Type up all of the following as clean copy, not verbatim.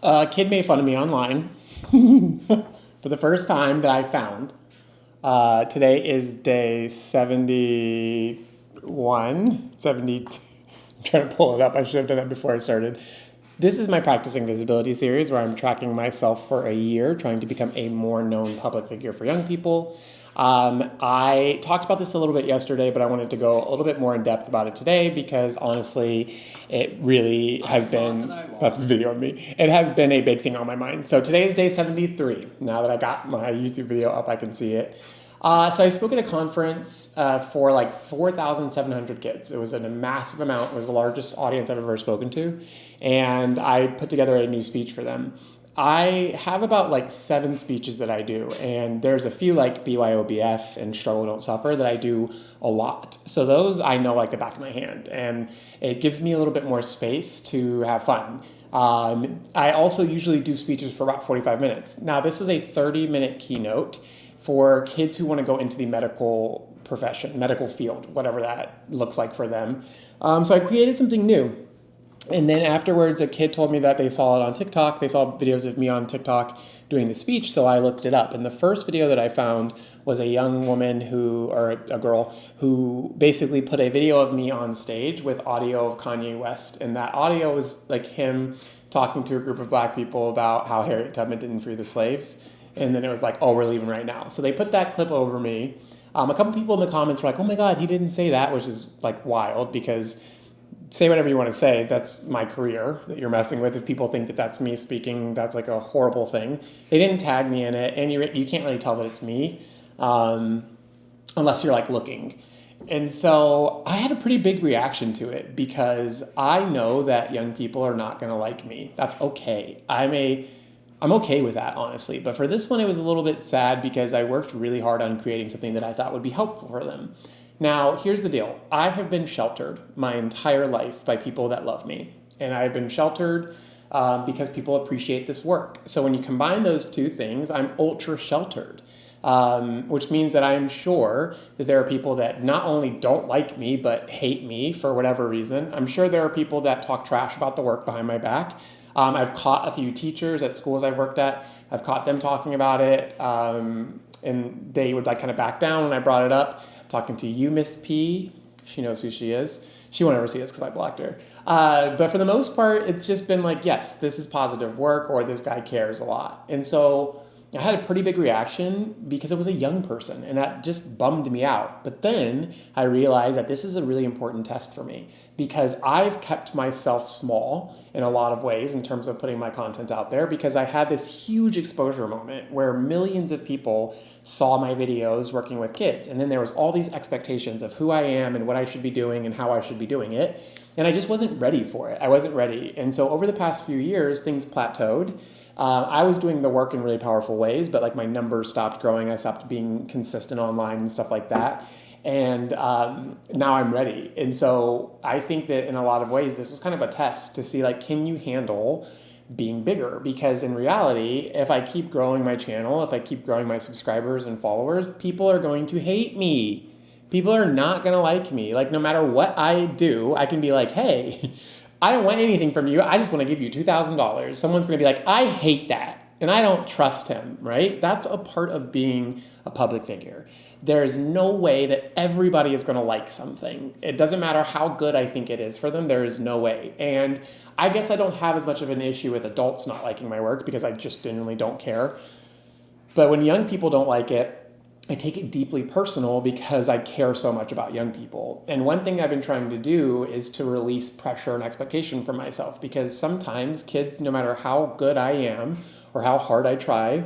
A kid made fun of me online for the first time that I found. Today is day 71, 72. I'm trying to pull it up. I should have done that before I started. This is my Practicing Visibility series where I'm tracking myself for a year, trying to become a more known public figure for young people. I talked about this a little bit yesterday, but I wanted to go a little bit more in depth about it today because honestly, it really has been, that's a video of me, it has been a big thing on my mind. So today is day 73. Now that I got my YouTube video up, I can see it. So I spoke at a conference for like 4,700 kids. It was a massive amount. It was the largest audience I've ever spoken to. And I put together a new speech for them. I have about like 7 speeches that I do, and there's a few like BYOBF and Struggle Don't Suffer that I do a lot. So those I know like the back of my hand, and it gives me a little bit more space to have fun. I also usually do speeches for about 45 minutes. Now, this was a 30-minute keynote for kids who want to go into the medical profession, medical field, whatever that looks like for them. So I created something new. And then afterwards, a kid told me that they saw it on TikTok. They saw videos of me on TikTok doing the speech, so I looked it up. And the first video that I found was a young woman or a girl, who basically put a video of me on stage with audio of Kanye West. And that audio was like him talking to a group of black people about how Harriet Tubman didn't free the slaves. And then it was like, oh, we're leaving right now. So they put that clip over me. A couple people in the comments were like, oh my God, he didn't say that, which is like wild because say whatever you want to say. That's my career that you're messing with. If people think that that's me speaking, that's like a horrible thing. They didn't tag me in it, and you can't really tell that it's me unless you're like looking. And so I had a pretty big reaction to it because I know that young people are not going to like me. That's okay. I'm okay with that, honestly. But for this one, it was a little bit sad because I worked really hard on creating something that I thought would be helpful for them. Now, here's the deal. I have been sheltered my entire life by people that love me. And I've been sheltered because people appreciate this work. So when you combine those two things, I'm ultra sheltered, which means that I'm sure that there are people that not only don't like me, but hate me for whatever reason. I'm sure there are people that talk trash about the work behind my back. I've caught a few teachers at schools I've worked at. I've caught them talking about it. And they would like kind of back down when I brought it up. I'm talking to you, Miss P. She knows who she is. She won't ever see this because I blocked her. But for the most part, it's just been like, yes, this is positive work, or this guy cares a lot. And so I had a pretty big reaction because it was a young person, and that just bummed me out. But then I realized that this is a really important test for me because I've kept myself small in a lot of ways in terms of putting my content out there because I had this huge exposure moment where millions of people saw my videos working with kids. And then there was all these expectations of who I am and what I should be doing and how I should be doing it. And I just wasn't ready for it. I wasn't ready. And so over the past few years, things plateaued. I was doing the work in really powerful ways, but like my numbers stopped growing. I stopped being consistent online and stuff like that. And now I'm ready. And so I think that in a lot of ways, this was kind of a test to see like, can you handle being bigger? Because in reality, if I keep growing my channel, if I keep growing my subscribers and followers, people are going to hate me. People are not going to like me. Like no matter what I do, I can be like, hey, I don't want anything from you. I just want to give you $2,000. Someone's going to be like, I hate that. And I don't trust him, right? That's a part of being a public figure. There is no way that everybody is going to like something. It doesn't matter how good I think it is for them. There is no way. And I guess I don't have as much of an issue with adults not liking my work because I just genuinely don't care. But when young people don't like it, I take it deeply personal because I care so much about young people. And one thing I've been trying to do is to release pressure and expectation from myself because sometimes kids, no matter how good I am or how hard I try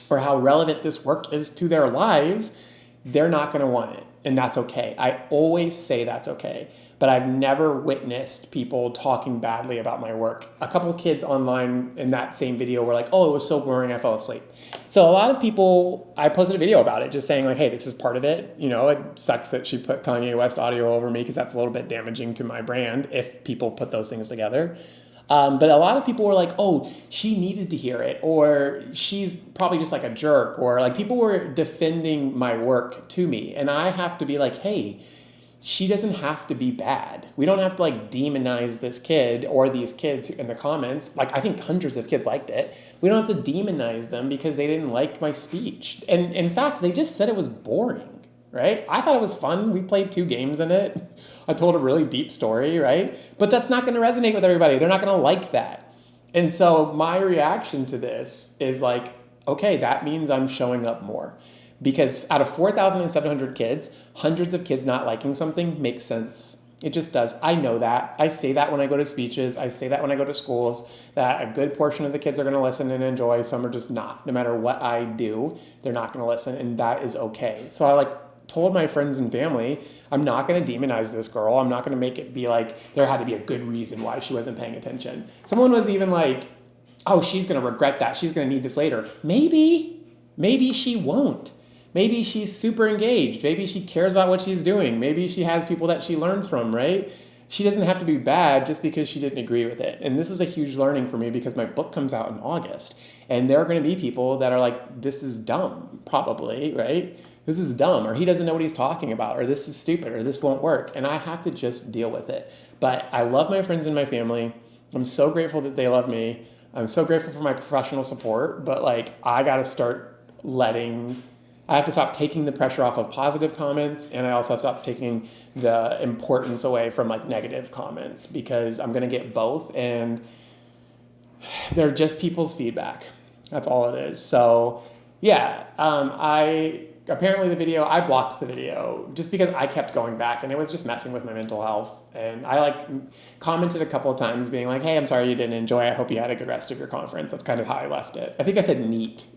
or how relevant this work is to their lives, they're not going to want it. And that's okay. I always say that's okay. But I've never witnessed people talking badly about my work. A couple kids online in that same video were like, oh, it was so boring, I fell asleep. So a lot of people, I posted a video about it just saying like, hey, this is part of it. You know, it sucks that she put Kanye West audio over me because that's a little bit damaging to my brand if people put those things together. But a lot of people were like, oh, she needed to hear it, or she's probably just like a jerk, or like people were defending my work to me. And I have to be like, hey, she doesn't have to be bad. We don't have to like demonize this kid or these kids in the comments. Like, I think hundreds of kids liked it. We don't have to demonize them because they didn't like my speech. And in fact, they just said it was boring, right? I thought it was fun. We played 2 games in it. I told a really deep story, right? But that's not going to resonate with everybody. They're not going to like that. And so my reaction to this is like, okay, that means I'm showing up more. Because out of 4,700 kids, hundreds of kids not liking something makes sense. It just does. I know that. I say that when I go to speeches. I say that when I go to schools, that a good portion of the kids are going to listen and enjoy. Some are just not. No matter what I do, they're not going to listen, and that is okay. So I like told my friends and family, I'm not going to demonize this girl. I'm not going to make it be like there had to be a good reason why she wasn't paying attention. Someone was even like, oh, she's going to regret that. She's going to need this later. Maybe she won't. Maybe she's super engaged. Maybe she cares about what she's doing. Maybe she has people that she learns from, right? She doesn't have to be bad just because she didn't agree with it. And this is a huge learning for me because my book comes out in August. And there are going to be people that are like, this is dumb, probably, right? This is dumb, or he doesn't know what he's talking about, or this is stupid, or this won't work. And I have to just deal with it. But I love my friends and my family. I'm so grateful that they love me. I'm so grateful for my professional support. But like, I got to start I have to stop taking the pressure off of positive comments, and I also have to stop taking the importance away from like negative comments, because I'm going to get both, and they're just people's feedback. That's all it is. So yeah, apparently I blocked the video just because I kept going back, and it was just messing with my mental health. And I like commented a couple of times being like, hey, I'm sorry you didn't enjoy. I hope you had a good rest of your conference. That's kind of how I left it. I think I said neat.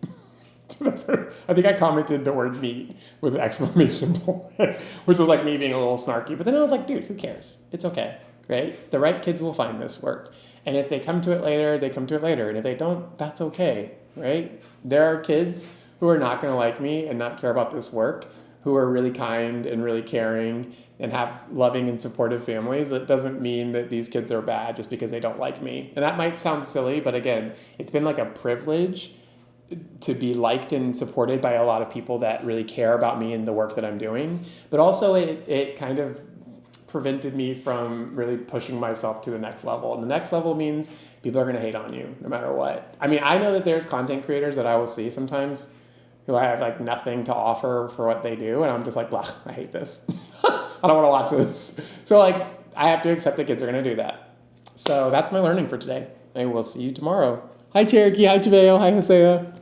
I think I commented the word neat with an exclamation point, which was like me being a little snarky. But then I was like, dude, who cares? It's okay, right? The right kids will find this work. And if they come to it later, they come to it later. And if they don't, that's okay, right? There are kids who are not going to like me and not care about this work, who are really kind and really caring and have loving and supportive families. That doesn't mean that these kids are bad just because they don't like me. And that might sound silly, but again, it's been like a privilege to be liked and supported by a lot of people that really care about me and the work that I'm doing. But also it kind of prevented me from really pushing myself to the next level. And the next level means people are going to hate on you no matter what. I mean, I know that there's content creators that I will see sometimes who I have like nothing to offer for what they do. And I'm just like, blah, I hate this. I don't want to watch this. So like, I have to accept that kids are going to do that. So that's my learning for today. And we'll see you tomorrow. Hi, Cherokee. Hi, Javeo. Hi, Hosea.